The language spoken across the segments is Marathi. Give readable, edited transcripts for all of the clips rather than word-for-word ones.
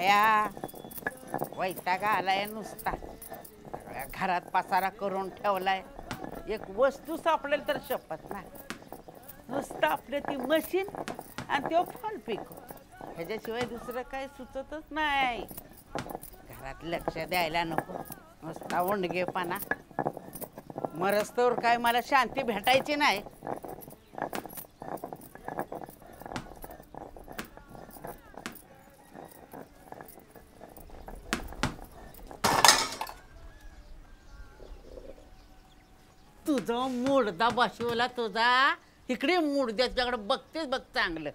बाया वैताग आलाय नुसता. सगळ्या घरात पसारा करून ठेवलाय. एक वस्तू सापडेल तर शपथ नाही. नुसतं आपलं ती मशीन आणि तो फॉल पिको, ह्याच्याशिवाय दुसरं काही सुचतच नाही. घरात लक्ष द्यायला नको, नुसता उंडगेपणा. मरस्तोवर काय मला शांती भेटायची नाही. तुझा मुडदा बसवला तुझा. तिकडे मुडद्याच्याकडे बघतेच बघ चांगलं.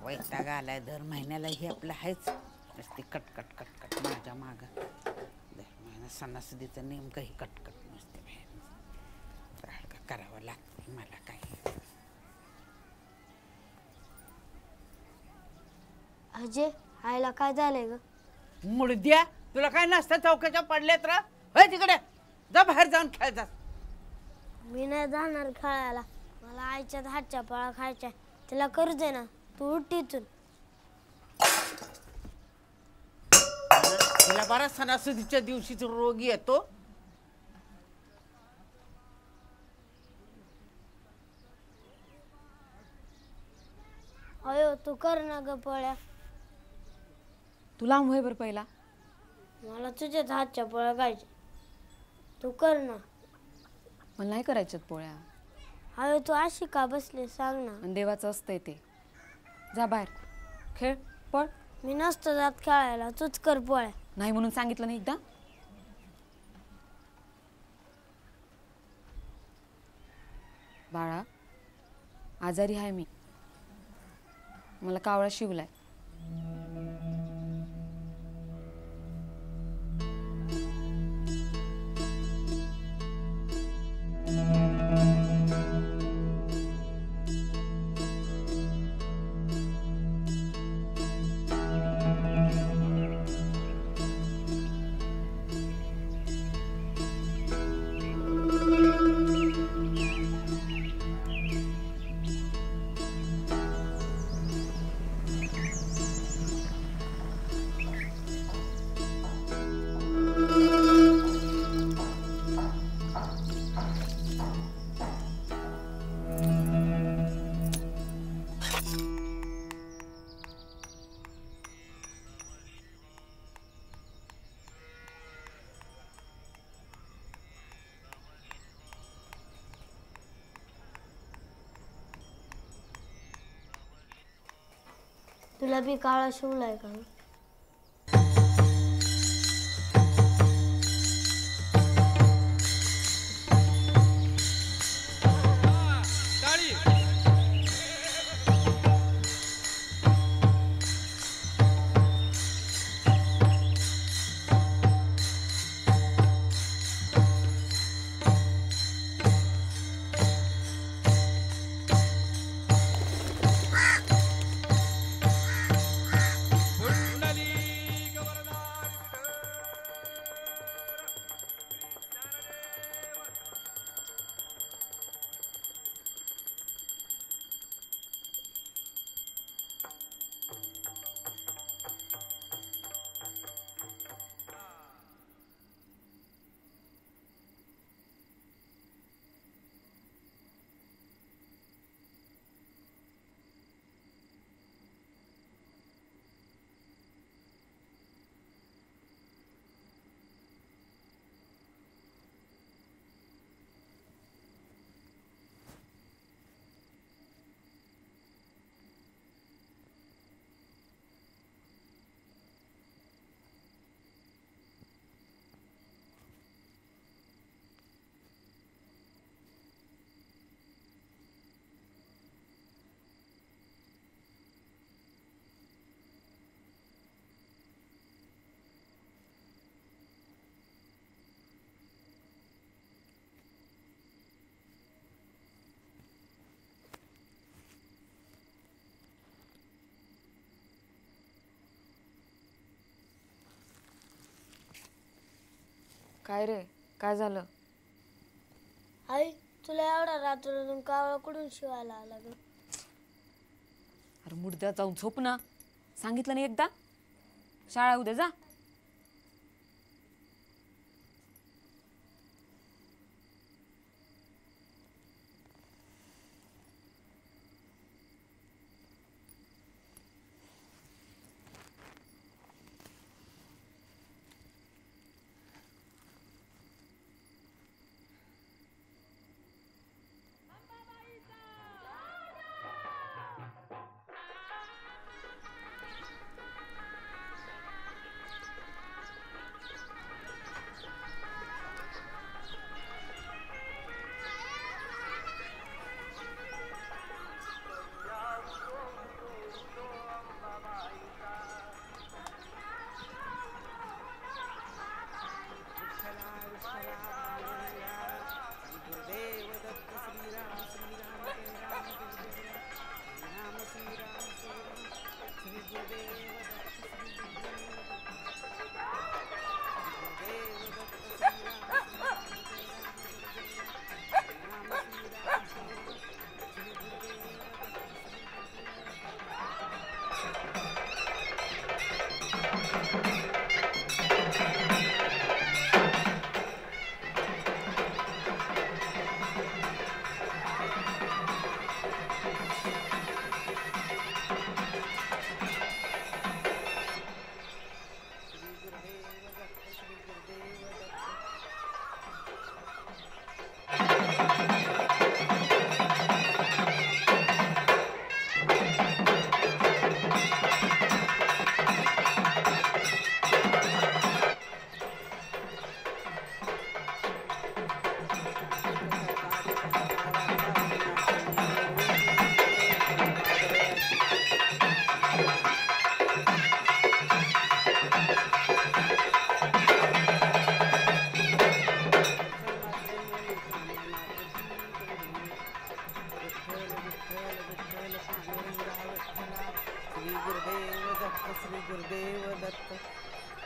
वैताग आलाय. दर महिन्याला हे आपलं आहेच नुसती कटकट कटकट माझ्या माग. दर महिना सणासुदीचं नेमकं ही कटकट नुसते करावं लागतं मला. काय अजय आईला काय झालंय ग? मुडद्या तुला काय नसतं चौकाच्या पडल्यात र. होय तिकडे जा, बाहेर जाऊन खेळ जा. मी नाही जाणार खेळायला. मला आईच्या हातच्या पळा खायच्या. तिला करू दे ना. तू उठ इथून. तिला बरा सणासुदीच्या दिवशीच रोग येतो. अयो तू कर ना ग पोळ्या. तुला होय बरं पहिला. मला तुझ्याच हातच्या पोळ्या खायच्या. तू कर ना. मला नाही करायच्यात पोळ्या. अयो तू अशी का बसली सांग ना. आणि देवाचं असतंय ते. जा बाहेर खेळ पळ. मी नसतो जात खेळायला. तूच कर पोळ्या. नाही म्हणून सांगितलं नाही एकदा. बाळा आजारी आहे मी. मला कावळा शिवलाय. तुला बी काळा शिवलाय का? काय रे काय झालं? आई तुला एवढा रात्रीतून कावळा कुठून शिवायला आला ग? अरे मुडद्यात जाऊन झोप ना. सांगितलं नाही एकदा? शाळा उद्या जा.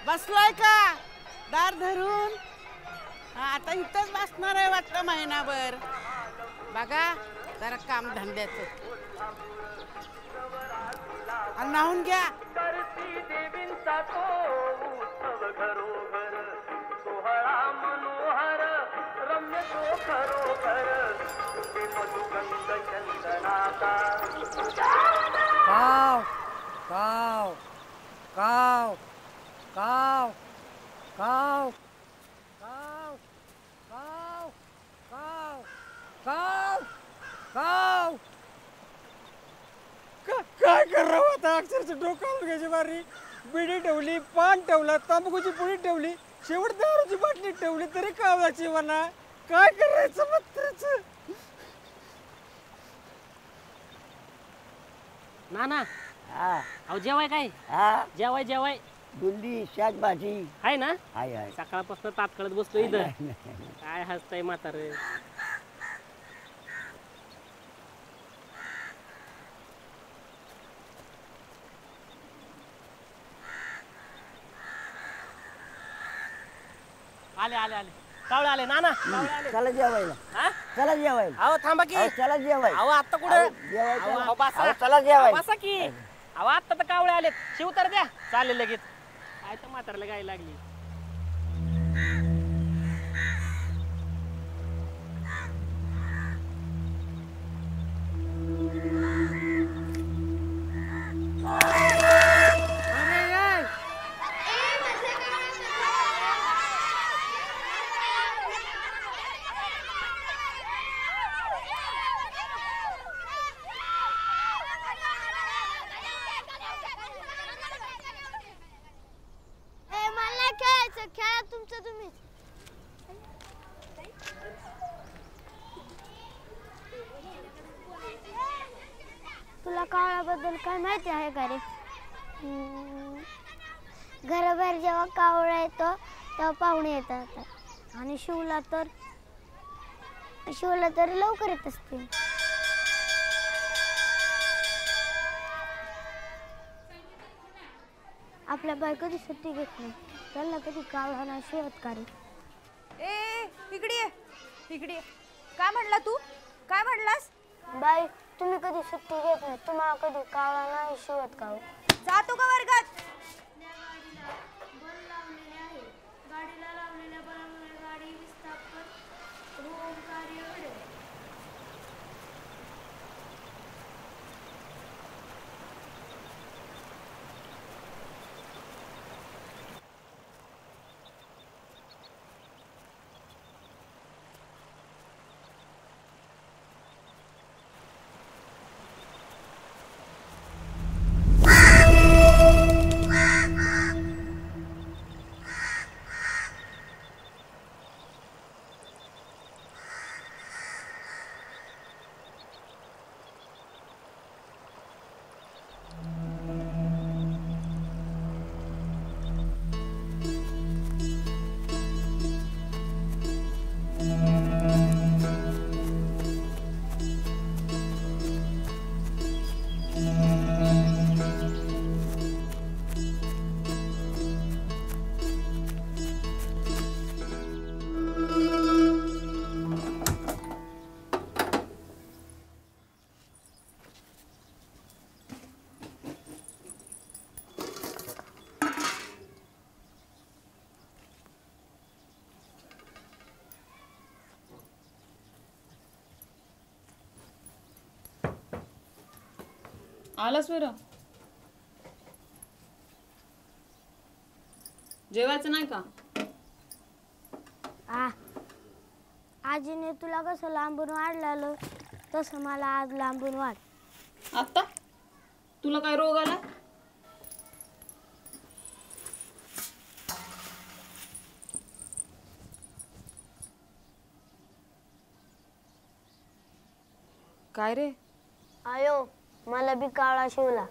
बसलाय का दार धरून? आता इथंच बसणार आहे वाटतं महिनाभर. बघा जरा काम धंद्याचं आणि नाहून घ्या. देवींचा तो उत्सव घरोघर सोहळा मनोहर रम्य तो खरोखर ते मधुगंध चंदनाचा. काव काव काव काव काव काव काव काव काव काव. काय करावं आता? अक्षरशः डोकावून घ्यायची बारी. बिडी ठेवली, पान ठेवला, तांबाखूची पुडी ठेवली, शेवट दारूची बाटली ठेवली तरी कावाची म्हणा. काय करायचं मात्र? नाना अहो जेवाय काय? जेवाय जेवाय बुंदी शाक भाजी आहे ना? हाय हाय. सकाळपासून तात्काळत बसलो इथं. काय हसताय म्हातारं? आले आले आले कावळे आले नाना. कावळे आले. चला जेवायला. हा? चला जेवायला. अहो थांबा की. अहो, चला जेवायला. अहो आता कुठं? जेवायचं. अहो, बसा. अहो, चला जेवायला. बसा की. अहो आता तर कावळे आलेत. शिवतर द्या. चालेल लगेच. काय तर म्हातारला गाय लागली. खेळा तुमचं तुम्हीच. तुला कावळ्याबद्दल काय माहिती आहे का रे? घराबाहेर जेव्हा कावळा येतो तेव्हा पाहुणे येतात आणि शिवला तर लवकर येत असते. आपल्या बाई कधी सुट्टी घेत नाही. त्याला कधी कावळा नाही शिवत का रे? ए इकडे ये, इकडे ये. काय म्हणला तू? काय म्हणलास? बाई तुम्ही कधी सुट्टी घेत नाही, तुम्हाला कधी कावळा नाही शिवत का हो? जातो का वर्गात? गाडीला लावलेल्या बलामुळे गाडी विस्थापन रोग कार्य घडेल. आलास बरं? जेवायचं नाही का? आजीने तुला कसं लांबून वाढलं तसं मला आज लांबून वाढ. आत्ता तुला काय रोग आला? काय रे? आयो मला बी कावळा शिवला.